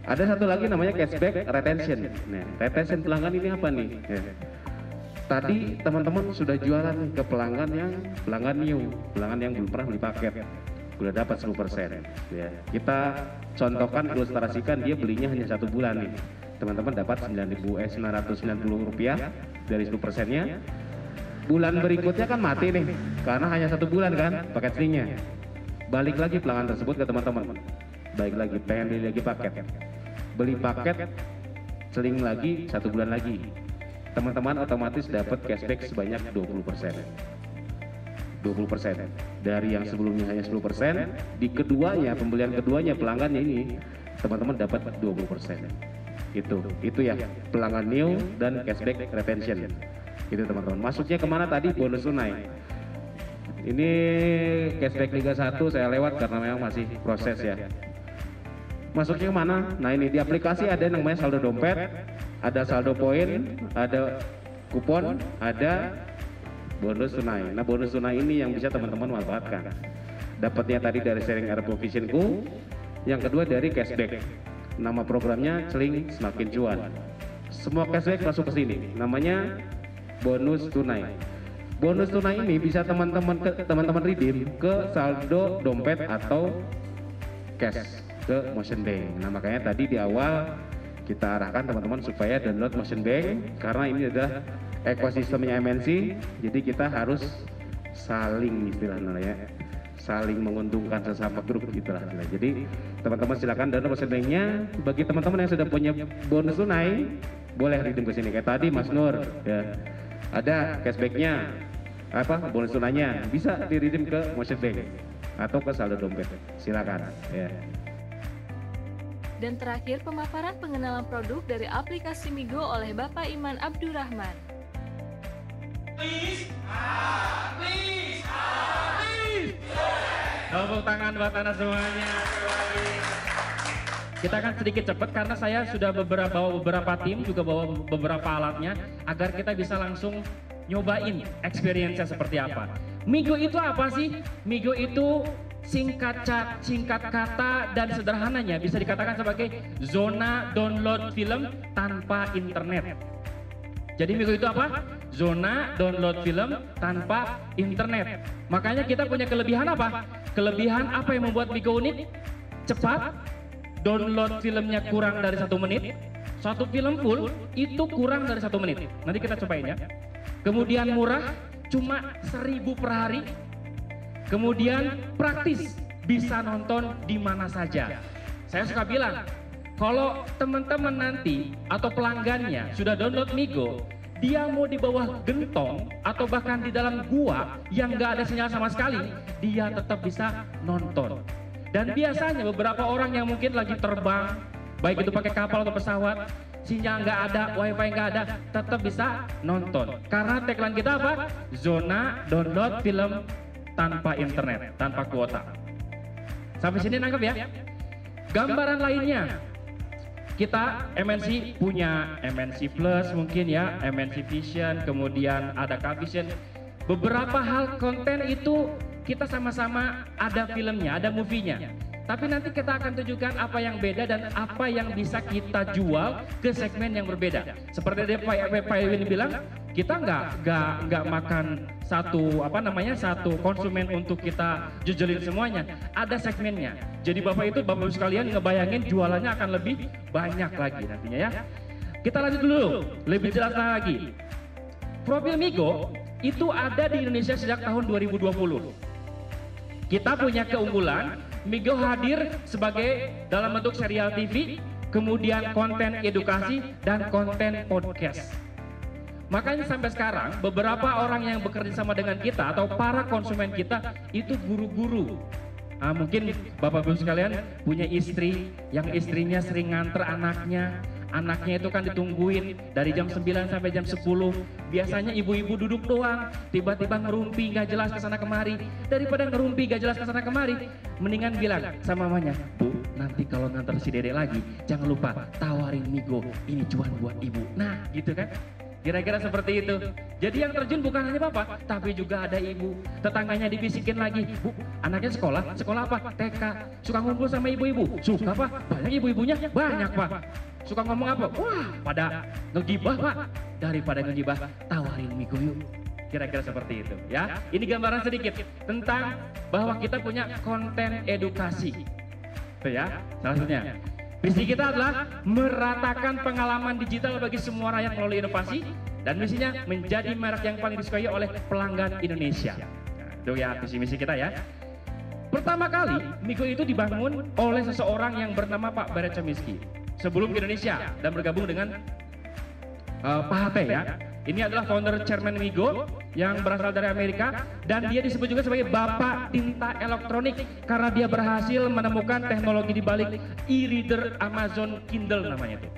Ada satu lagi namanya cashback retention. Nah, retention pelanggan ini apa nih? Ya. Tadi teman-teman sudah jualan ke pelanggan new, pelanggan yang belum pernah beli paket, sudah dapat 10%. Ya, kita contohkan, ilustrasikan dia belinya hanya 1 bulan nih. Teman-teman dapat 990 rupiah dari 10%-nya. Bulan berikutnya kan mati nih, karena hanya 1 bulan kan paket Slingnya. Balik lagi pelanggan tersebut ke teman-teman. Baik lagi, pengen beli lagi paket. Beli paket Sling lagi 1 bulan lagi. Teman-teman otomatis dapat cashback sebanyak 20%. 20% dari yang sebelumnya hanya 10%, di keduanya, pembelian keduanya pelanggannya ini teman-teman dapat 20%. Itu ya pelanggan new dan cashback retention. Itu teman-teman. Masuknya kemana tadi? Bonus tunai. Ini cashback Liga 1 saya lewat karena memang masih proses ya. Masuknya kemana? Nah ini di aplikasi ada yang namanya saldo dompet, ada saldo poin, ada kupon, ada bonus tunai. Nah bonus tunai ini yang bisa teman-teman manfaatkan. Dapatnya tadi dari sharing ARPU Visionku, yang kedua dari cashback. Nama programnya Celing Semakin Cuan. Semua cashback masuk ke sini. Namanya bonus tunai. Bonus tunai ini bisa teman-teman redeem ke saldo dompet atau cash ke Motion Bank. Nah makanya tadi di awal kita arahkan teman-teman supaya download Motion Bank karena ini adalah ekosistemnya MNC. Jadi kita harus saling istilahnya ya, saling menguntungkan sesama grup gitulah. Jadi teman-teman silakan download Motion Bank-nya. Bagi teman-teman yang sudah punya bonus tunai boleh redeem ke sini. Kayak tadi Mas Nur ya, ada cashback-nya, bonus tunainya bisa di redeem ke Motion Bank atau ke saldo dompet. Silakan ya. Dan terakhir, pemaparan pengenalan produk dari aplikasi Migo oleh Bapak Iman Abdurrahman. Tepuk tangan buat Anda semuanya. Kita akan sedikit cepat karena saya sudah bawa beberapa tim, juga bawa beberapa alatnya agar kita bisa langsung nyobain experience-nya seperti apa. Migo itu apa sih? Migo itu singkat kata dan sederhananya bisa dikatakan sebagai zona download film tanpa internet. Jadi Migo itu apa? Zona download film tanpa internet. Makanya kita punya kelebihan apa? Kelebihan apa yang membuat Migo unik? Cepat, download filmnya kurang dari 1 menit. Satu film full itu kurang dari 1 menit. Nanti kita cobain ya. Kemudian murah, cuma 1.000 per hari. Kemudian praktis, bisa nonton di mana saja. Saya suka bilang, kalau teman-teman nanti atau pelanggannya sudah download Migo, dia mau di bawah gentong atau bahkan di dalam gua yang nggak ada sinyal sama sekali, dia tetap bisa nonton. Dan biasanya beberapa orang yang mungkin lagi terbang, baik itu pakai kapal atau pesawat, sinyal nggak ada, wifi nggak ada, tetap bisa nonton. Karena tagline kita apa? Zona download film tanpa internet, tanpa kuota. Sampai sini nangkep ya? Gambaran lainnya, kita MNC punya MNC Plus mungkin ya, MNC Vision, kemudian ada K-Vision. Beberapa hal konten itu kita sama-sama ada filmnya, ada movie-nya. Tapi nanti kita akan tunjukkan apa yang beda dan apa yang bisa kita jual ke segmen yang berbeda. Seperti Pak Iwin bilang, kita nggak makan satu konsumen untuk kita jujelin semuanya. Ada segmennya. Jadi Bapak Ibu sekalian ngebayangin jualannya akan lebih banyak lagi nantinya ya. Kita lanjut dulu, lebih jelas lagi. Profil Migo itu ada di Indonesia sejak tahun 2020. Kita punya keunggulan, Migo hadir sebagai dalam bentuk serial TV, kemudian konten edukasi dan konten podcast. Makanya sampai sekarang beberapa orang yang bekerja sama dengan kita atau para konsumen kita itu guru-guru. Nah, mungkin Bapak-Ibu sekalian punya istri yang istrinya sering nganter anaknya. Anaknya itu kan ditungguin dari jam 9 sampai jam 10. Biasanya ibu-ibu duduk doang, tiba-tiba ngerumpi gak jelas kesana kemari. Daripada ngerumpi gak jelas kesana kemari, mendingan bilang sama mamanya, Bu, nanti kalau nganter si Dede lagi, jangan lupa tawarin Migo, ini cuan buat ibu. Nah gitu kan, kira-kira seperti itu. Jadi yang terjun bukan hanya bapak, tapi juga ada ibu. Tetangganya dibisikin lagi, Bu, anaknya sekolah apa? TK. Suka ngumpul sama ibu-ibu? Suka Pak, banyak ibu-ibunya? Banyak Pak. Suka ngomong apa? Wah, pada ngegibah Pak. Daripada ngegibah, tawarin Migo yuk. Kira-kira seperti itu ya. Ini gambaran sedikit tentang bahwa kita punya konten edukasi. Itu ya, salah satunya. Visi kita adalah meratakan pengalaman digital bagi semua rakyat melalui inovasi. Dan misinya menjadi merek yang paling disukai oleh pelanggan Indonesia. Nah, itu ya visi-misi kita ya. Pertama kali Migo itu dibangun oleh seseorang yang bernama Pak Beret Cemiski. Sebelum ke Indonesia dan bergabung dengan Pak HT ya. Ini adalah founder chairman Migo yang berasal dari Amerika dan dia disebut juga sebagai Bapak Tinta Elektronik karena dia berhasil menemukan teknologi di balik e-reader Amazon Kindle namanya itu.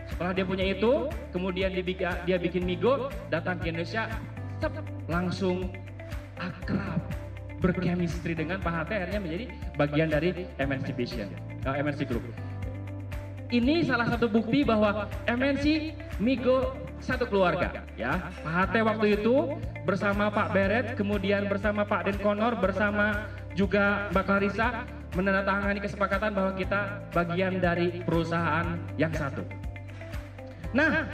Setelah dia punya itu, kemudian dia bikin Migo, datang ke Indonesia, langsung akrab, berchemistry dengan Pak HT, akhirnya menjadi bagian dari MNC Vision, MNC Group. Ini salah satu bukti bahwa MNC Migo satu keluarga ya. Pak HT waktu itu bersama Pak Beret, kemudian bersama Pak Den Konor, bersama juga Mbak Clarissa menandatangani kesepakatan bahwa kita bagian dari perusahaan yang satu. Nah,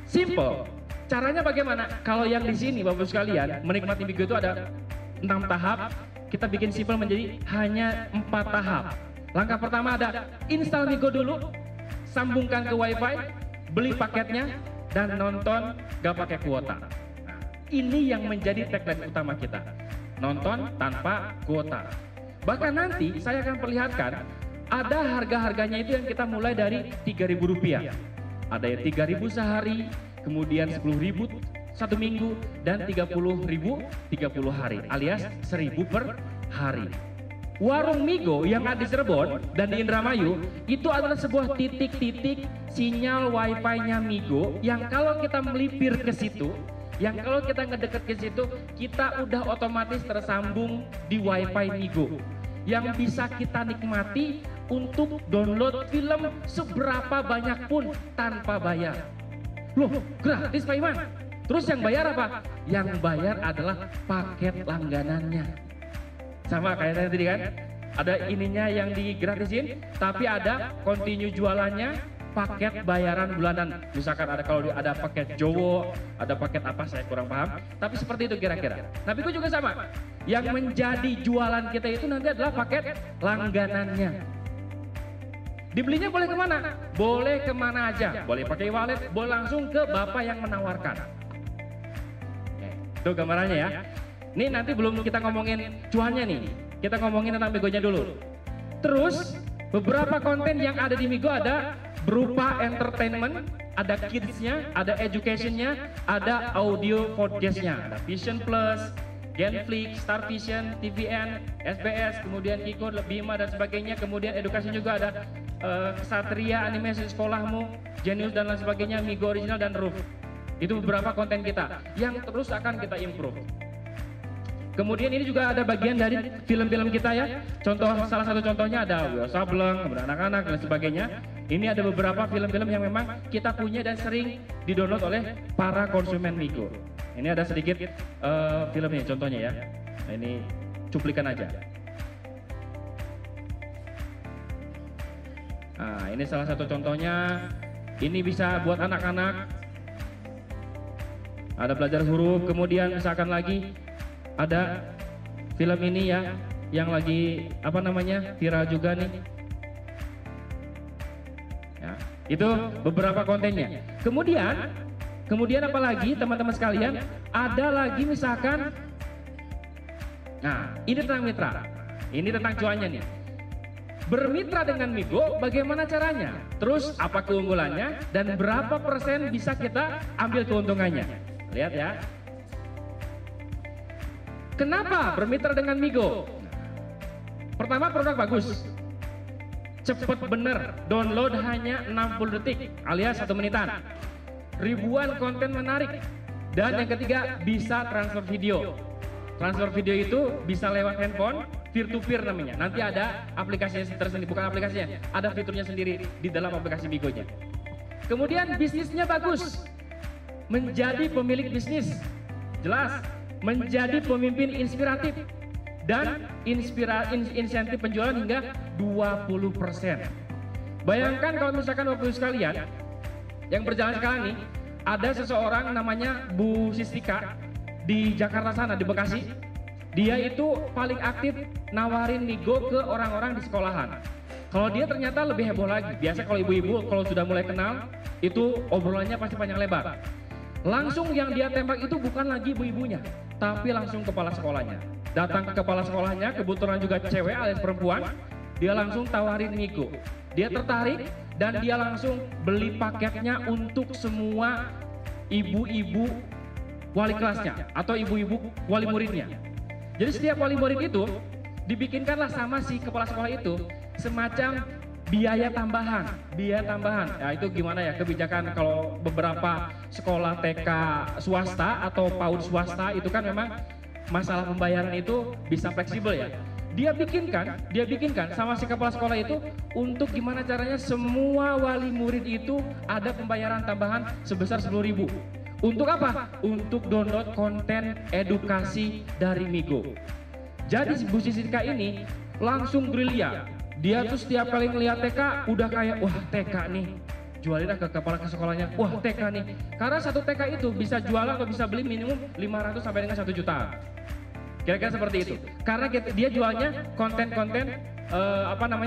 simple. Caranya bagaimana? Kalau yang di sini Bapak sekalian menikmati Migo itu ada 6 tahap, kita bikin simple menjadi hanya 4 tahap. Langkah pertama ada install Migo dulu, sambungkan ke wifi, beli paketnya, dan nonton gak pakai kuota. Nah, ini yang menjadi tagline utama kita, nonton tanpa kuota. Bahkan nanti saya akan perlihatkan ada harga-harganya itu yang kita mulai dari Rp3.000. Ada yang 3.000 sehari, kemudian 10.000 1 minggu, dan 30.000 30 hari alias 1.000 per hari. Warung Migo yang ada di Cirebon dan di Indramayu itu adalah sebuah titik-titik sinyal wifi-nya Migo yang kalau kita melipir ke situ, yang kalau kita ngedeket ke situ, kita udah otomatis tersambung di WiFi Migo. Yang bisa kita nikmati untuk download film seberapa banyak pun tanpa bayar. Loh, gratis Pak Iman? Terus yang bayar apa? Yang bayar adalah paket langganannya. Sama kayak tadi kan? Ada ininya yang digratisin, tapi ada continue jualannya, paket bayaran bulanan. Misalkan ada kalau ada paket Jowo, ada paket apa saya kurang paham. Tapi seperti itu kira-kira. Nah Migo juga sama. Yang menjadi jualan kita itu nanti adalah paket langganannya. Dibelinya boleh kemana? Boleh kemana aja. Boleh pakai wallet, boleh langsung ke bapak yang menawarkan. Itu gambarannya ya. Ini nanti belum kita ngomongin cuannya nih. Kita ngomongin tentang Migonya dulu. Terus beberapa konten yang ada di Migo ada berupa entertainment, ada kids-nya, ada education-nya, ada audio podcast-nya, ada Vision Plus, Genflix, Star Vision, TVN, SBS, kemudian Kiko, Bima dan sebagainya, kemudian edukasi juga ada Satria, Animasi Sekolahmu, Genius dan lain sebagainya, Migo Original dan Roof. Itu beberapa konten kita yang terus akan kita improve. Kemudian ini juga ada bagian dari film-film kita ya. Salah satu contohnya ada Wio Sableng, kemudian anak-anak dan sebagainya. Ini ada beberapa film-film yang memang kita punya dan sering didownload oleh para konsumen Migo. Ini ada sedikit filmnya contohnya ya. Nah, ini cuplikan aja. Nah, ini salah satu contohnya. Ini bisa buat anak-anak. Ada belajar huruf, kemudian misalkan lagi ada film ini ya yang lagi apa namanya viral juga nih ya, itu beberapa kontennya. Kemudian apalagi teman-teman sekalian, ada lagi misalkan, nah ini tentang mitra, ini tentang cuannya nih. Bermitra dengan Migo bagaimana caranya, terus apa keunggulannya, dan berapa persen bisa kita ambil keuntungannya. Lihat ya. Kenapa bermitra dengan Migo? Pertama, produk bagus, cepet bener, download hanya 60 detik alias 1 menitan, ribuan konten menarik, dan yang ketiga bisa transfer video. Transfer video itu bisa lewat handphone, peer to peer namanya. Nanti ada aplikasinya tersendiri, bukan aplikasinya, ada fiturnya sendiri di dalam aplikasi Migonya. Kemudian bisnisnya bagus, menjadi pemilik bisnis, jelas. Menjadi pemimpin inspiratif dan insentif penjualan hingga 20%. Bayangkan kalau misalkan Bapak Ibu sekalian yang berjalan sekarang nih, ada seseorang namanya Bu Sistika di Jakarta sana, di Bekasi. Dia itu paling aktif nawarin Migo ke orang-orang di sekolahan. Kalau dia ternyata lebih heboh lagi. Biasa kalau ibu-ibu kalau sudah mulai kenal itu obrolannya pasti panjang lebar. Langsung yang dia tembak itu bukan lagi ibu-ibunya, tapi langsung kepala sekolahnya. Datang ke kepala sekolahnya, kebetulan juga cewek alias perempuan, dia langsung tawarin Migo. Dia tertarik dan dia langsung beli paketnya untuk semua ibu-ibu wali kelasnya atau ibu-ibu wali muridnya. Jadi setiap wali murid itu dibikinkanlah sama si kepala sekolah itu semacam biaya tambahan. Ya itu gimana ya kebijakan kalau beberapa sekolah TK swasta atau PAUD swasta itu kan memang masalah pembayaran itu bisa fleksibel ya. Dia bikinkan sama si kepala sekolah itu untuk gimana caranya semua wali murid itu ada pembayaran tambahan sebesar 10.000. Untuk apa? Untuk download konten edukasi dari Migo. Jadi Bu Sistika ini langsung gerilya. Dia tuh setiap kali ngeliat TK udah kayak wah TK nih, jualin ke kepala sekolahnya, wah TK nih. Karena satu TK itu bisa jualan atau bisa beli minimum 500 sampai dengan 1 juta. Kira-kira seperti itu. Karena dia jualnya konten-konten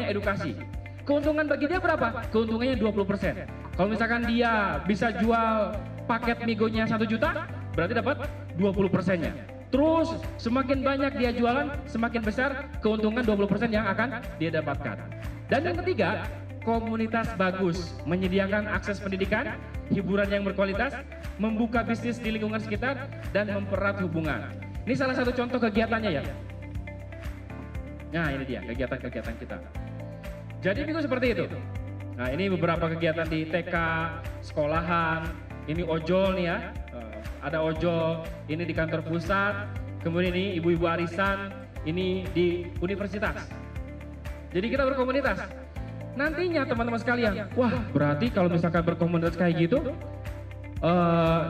edukasi. Keuntungan bagi dia berapa? Keuntungannya 20%. Kalau misalkan dia bisa jual paket Migonya 1 juta, berarti dapat 20%-nya. Terus semakin banyak dia jualan, semakin besar keuntungan 20% yang akan dia dapatkan. Dan yang ketiga, komunitas bagus, menyediakan akses pendidikan, hiburan yang berkualitas, membuka bisnis di lingkungan sekitar, dan mempererat hubungan. Ini salah satu contoh kegiatannya ya. Nah ini dia kegiatan-kegiatan kita. Jadi Migo seperti itu. Nah ini beberapa kegiatan di TK, sekolahan, ini ojol nih ya. ada ojol, ini di kantor pusat, kemudian ini ibu-ibu arisan, ini di universitas. Jadi kita berkomunitas. Nantinya teman-teman sekalian, wah berarti kalau misalkan berkomunitas kayak gitu,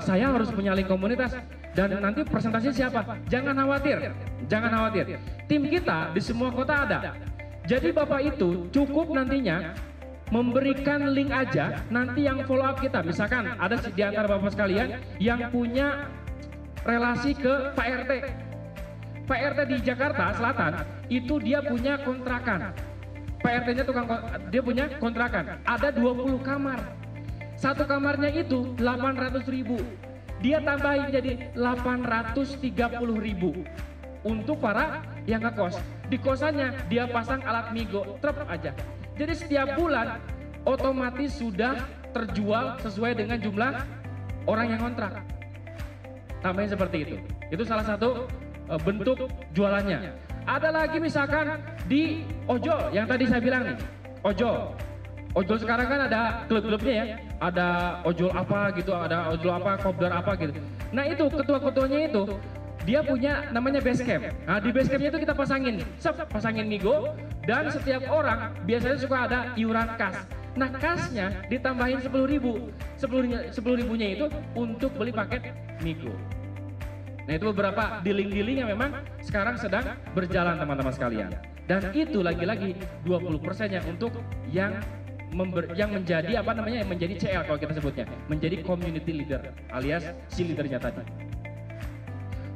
saya harus punya link komunitas. Dan nanti presentasinya siapa? Jangan khawatir, jangan khawatir. Tim kita di semua kota ada. Jadi Bapak itu cukup nantinya memberikan link aja, nanti yang follow up kita. Misalkan ada di antara Bapak sekalian yang punya relasi ke Pak RT. Pak RT di Jakarta Selatan itu dia punya kontrakan. Pak RT-nya dia punya kontrakan. Ada 20 kamar. Satu kamarnya itu 800.000. Dia tambahin jadi 830.000 untuk para yang ngekos. Di kosannya dia pasang alat migo, trep aja. Jadi setiap bulan otomatis sudah terjual sesuai dengan jumlah orang yang kontrak. Tambahin seperti itu. Itu salah satu bentuk jualannya. Ada lagi misalkan di ojol yang tadi saya bilang nih, ojol. Ojol sekarang kan ada klub-klubnya ya, ada ojol apa gitu, ada ojol apa, kopdar apa gitu. Nah itu ketua-ketuanya itu, dia punya namanya base camp. Nah di base campnya itu kita pasangin migo, dan setiap orang biasanya suka ada iuran kas. Nah kasnya ditambahin 10.000, 10.000-nya itu untuk beli paket migo. Nah itu beberapa dealing-dealing yang memang sekarang sedang berjalan teman-teman sekalian. Dan itu lagi-lagi 20%-nya untuk yang menjadi apa namanya, yang menjadi CL kalau kita sebutnya, menjadi community leader alias si leadernya tadi.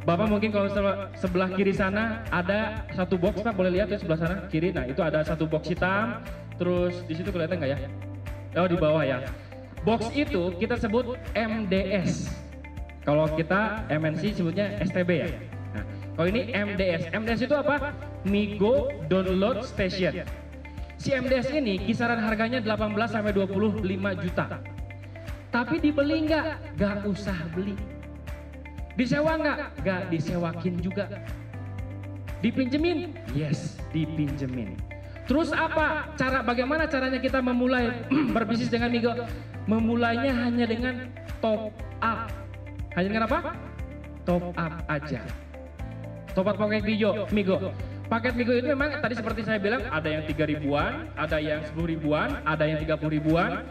Bapak mungkin kalau sebelah kiri sana ada satu box, Pak boleh lihat tuh sebelah sana kiri. Nah itu ada satu box hitam, terus di situ kelihatan nggak ya? Oh di bawah ya. Box itu kita sebut MDS. Kalau kita MNC sebutnya STB ya. Nah, kalau ini MDS. MDS itu apa? Migo Download Station. Si MDS ini kisaran harganya 18 sampai 25 juta. Tapi dibeli nggak? Nggak usah beli. Disewa nggak? Nggak disewakin juga. Dipinjemin? Yes, dipinjemin. Terus apa? Bagaimana caranya kita memulai berbisnis dengan Migo? Memulainya hanya dengan top up. Hanya dengan apa? Top up aja. Top up paket Migo. Paket Migo itu memang tadi seperti saya bilang ada yang 3 ribuan, ada yang 10 ribuan, ada yang 30 ribuan.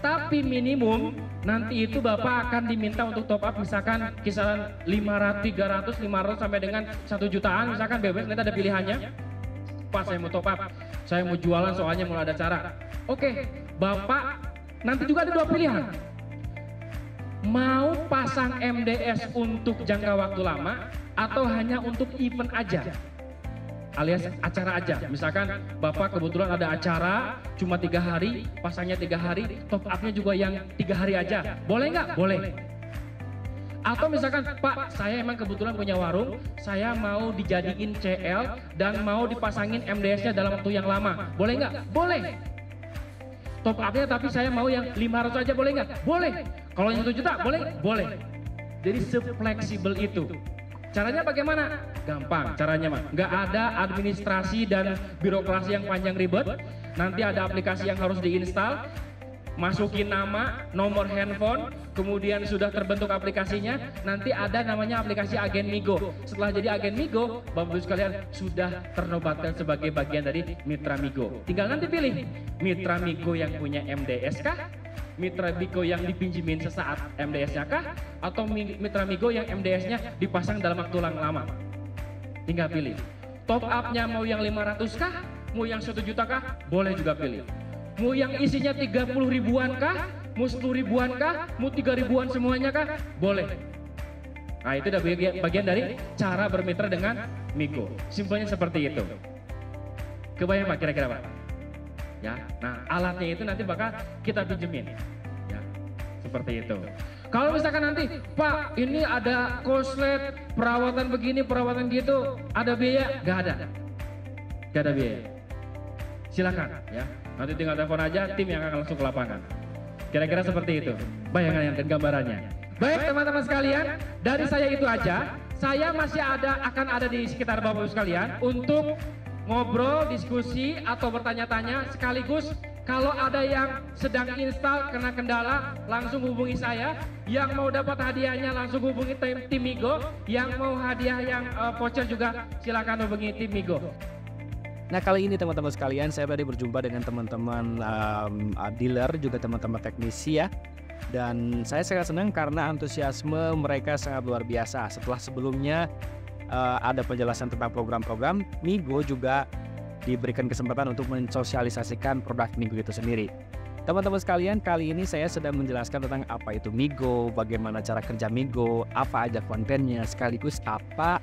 Tapi minimum nanti itu Bapak akan diminta untuk top up misalkan kisaran 500 sampai dengan 1 jutaan misalkan, bebas, nanti ada pilihannya. Pak saya mau top up, saya mau jualan soalnya mau ada cara. Oke, Bapak nanti juga ada 2 pilihan. Mau pasang MDS untuk jangka waktu lama atau hanya untuk event aja, alias acara aja. Misalkan Bapak kebetulan ada acara cuma 3 hari, pasangnya 3 hari, top upnya juga yang 3 hari aja. Boleh nggak? Boleh. Atau misalkan Pak saya emang kebetulan punya warung, saya mau dijadiin CL dan mau dipasangin MDS-nya dalam waktu yang lama. Boleh nggak? Boleh. Top up-nya tapi saya mau yang 500 aja, boleh nggak? Boleh. Kalau yang 1 juta boleh? Boleh. Jadi se-fleksibel itu. Caranya bagaimana? Gampang caranya mah. Nggak ada administrasi dan birokrasi yang panjang ribet. Nanti ada aplikasi yang harus diinstal. Masukin nama, nomor handphone, kemudian sudah terbentuk aplikasinya. Nanti ada namanya aplikasi Agen Migo. Setelah jadi Agen Migo, Bapak-Ibu sekalian sudah ternobatkan sebagai bagian dari Mitra Migo. Tinggal nanti pilih, Mitra Migo yang punya MDS kah? Mitra Migo yang dipinjemin sesaat MDS-nya kah? Atau Mitra Migo yang MDS-nya dipasang dalam waktu lama? Tinggal pilih. Top up-nya mau yang 500 kah? Mau yang 1 juta kah? Boleh juga pilih. Mau yang isinya 30 ribuan kah? Mau 10 ribuan kah? Mau 3 ribuan semuanya kah? Boleh. Nah itu udah bagian dari cara bermitra dengan Migo. Simpelnya seperti itu. Kebayang Pak kira-kira Pak? Ya, nah alatnya itu nanti bakal kita pinjemin. Ya, seperti itu. Kalau misalkan nanti Pak ini ada koslet, perawatan begini, perawatan gitu, ada biaya? Gak ada. Gak ada biaya. Silakan ya. Nanti tinggal telepon aja, tim yang akan langsung ke lapangan. Kira-kira seperti itu bayangan dan gambarannya. Baik teman-teman sekalian, dari saya itu aja. Saya masih akan ada di sekitar Bapak-Ibu sekalian untuk ngobrol, diskusi atau bertanya-tanya sekaligus Kalau ada yang sedang install kena kendala, langsung hubungi saya. Yang mau dapat hadiahnya langsung hubungi tim Migo. Yang mau hadiah yang voucher juga silakan hubungi tim Migo. Nah, kali ini teman-teman sekalian, saya tadi berjumpa dengan teman-teman dealer, juga teman-teman teknisi ya. Dan saya sangat senang karena antusiasme mereka sangat luar biasa. Setelah sebelumnya ada penjelasan tentang program-program, Migo juga diberikan kesempatan untuk mensosialisasikan produk Migo itu sendiri. Teman-teman sekalian, kali ini saya sedang menjelaskan tentang apa itu Migo, bagaimana cara kerja Migo, apa aja kontennya, sekaligus apa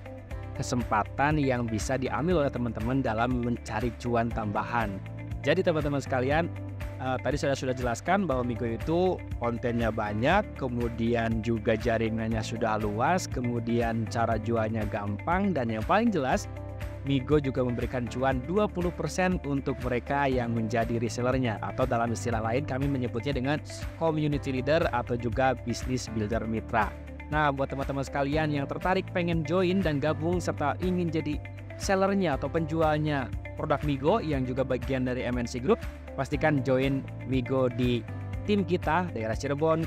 kesempatan yang bisa diambil oleh teman-teman dalam mencari cuan tambahan. Jadi teman-teman sekalian, tadi saya sudah jelaskan bahwa Migo itu kontennya banyak, kemudian juga jaringannya sudah luas, kemudian cara jualnya gampang, dan yang paling jelas Migo juga memberikan cuan 20% untuk mereka yang menjadi resellernya, atau dalam istilah lain kami menyebutnya dengan community leader atau juga business builder mitra. Nah, buat teman-teman sekalian yang tertarik pengen join dan gabung serta ingin jadi sellernya atau penjualnya produk Migo yang juga bagian dari MNC Group, pastikan join Migo di tim kita daerah Cirebon,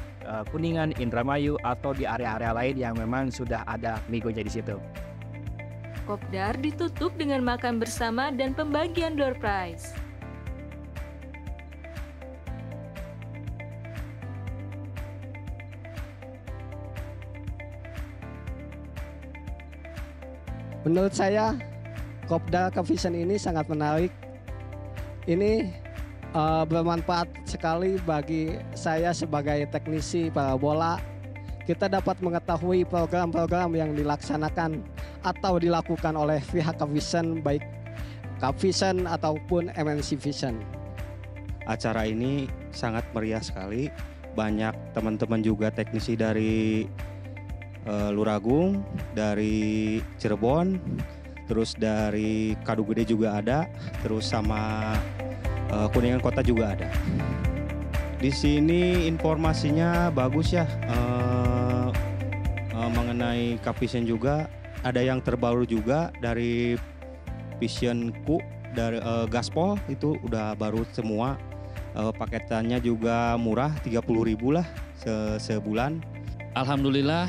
Kuningan, Indramayu, atau di area-area lain yang memang sudah ada Migonya di situ. Kopdar ditutup dengan makan bersama dan pembagian door prize. Menurut saya, Kopdar Coffeetion ini sangat menarik. Ini bermanfaat sekali bagi saya sebagai teknisi parabola. Kita dapat mengetahui program-program yang dilaksanakan atau dilakukan oleh pihak Coffeetion, baik Coffeetion ataupun MNC Vision. Acara ini sangat meriah sekali. Banyak teman-teman juga teknisi dari Luragung, dari Cirebon, terus dari Kadugede juga ada, terus sama Kuningan Kota juga ada. Di sini informasinya bagus ya, mengenai Coffeetion juga. Ada yang terbaru juga dari Visionku, dari Gaspol itu udah baru semua. Paketannya juga murah, 30.000 lah sebulan. Alhamdulillah,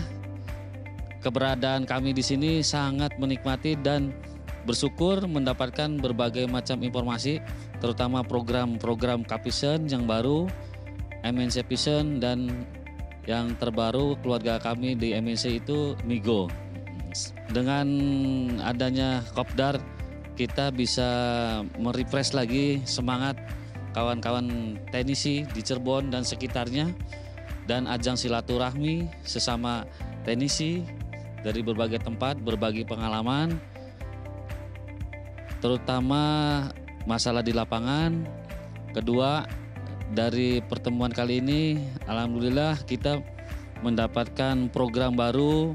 keberadaan kami di sini sangat menikmati dan bersyukur mendapatkan berbagai macam informasi, terutama program-program Coffeetion yang baru, MNC Vision, dan yang terbaru keluarga kami di MNC itu Migo. Dengan adanya Kopdar, kita bisa merefresh lagi semangat kawan-kawan teknisi di Cirebon dan sekitarnya, dan ajang silaturahmi sesama teknisi dari berbagai tempat, berbagi pengalaman, terutama masalah di lapangan. Kedua, dari pertemuan kali ini, alhamdulillah kita mendapatkan program baru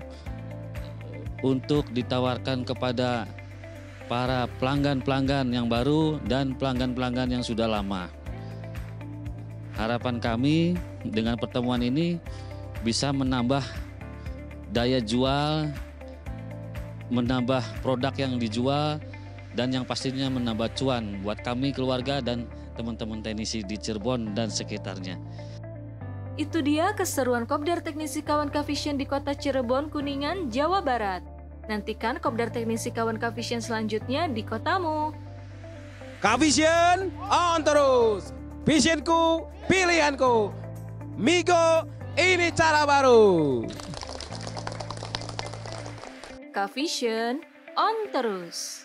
untuk ditawarkan kepada para pelanggan-pelanggan yang baru dan pelanggan-pelanggan yang sudah lama. Harapan kami dengan pertemuan ini bisa menambah daya jual, menambah produk yang dijual, dan yang pastinya menambah cuan buat kami keluarga dan teman-teman teknisi di Cirebon dan sekitarnya. Itu dia keseruan Kopdar Teknisi Kawan Coffeetion di kota Cirebon, Kuningan, Jawa Barat. Nantikan Kopdar Teknisi Kawan Coffeetion selanjutnya di kotamu. Coffeetion on terus. Visionku, pilihanku. Migo, ini cara baru. Coffeetion on terus.